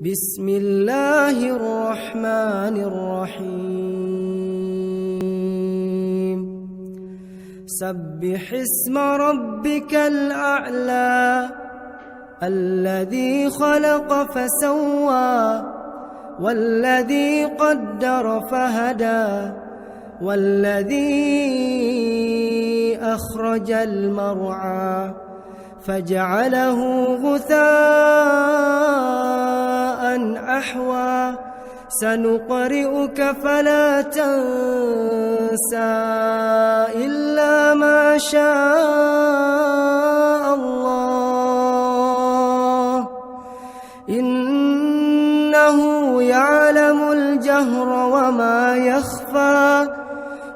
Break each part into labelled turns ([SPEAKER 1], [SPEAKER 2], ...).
[SPEAKER 1] بسم الله الرحمن الرحيم سبح اسم ربك الأعلى الذي خلق فسوى والذي قدر فهدى والذي أخرج المرعى فجعله غثاء أحوى سنقرئك فلا تنسى إلا ما شاء الله إنه يعلم الجهر وما يخفى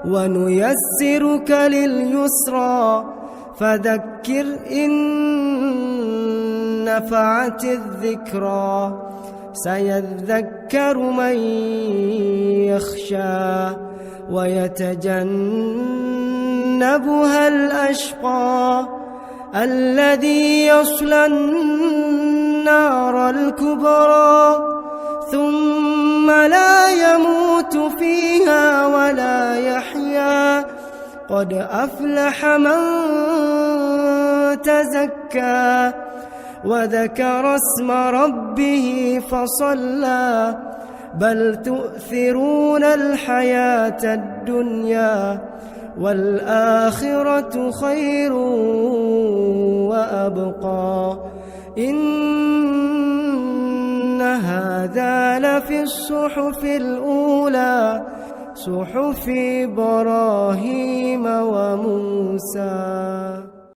[SPEAKER 1] ونيسرك لليسرى فذكر إن نفعت الذكرى سيذكر من يخشى ويتجنبها الأشقى الذي يصلى النار الكبرى ثم لا يموت فيها ولا يحيا قد أفلح من تزكى وذكر اسم ربه فصلى بل تؤثرون الحياة الدنيا والآخرة خير وأبقى إن هذا لفي الصحف الأولى صحف إبراهيم وموسى.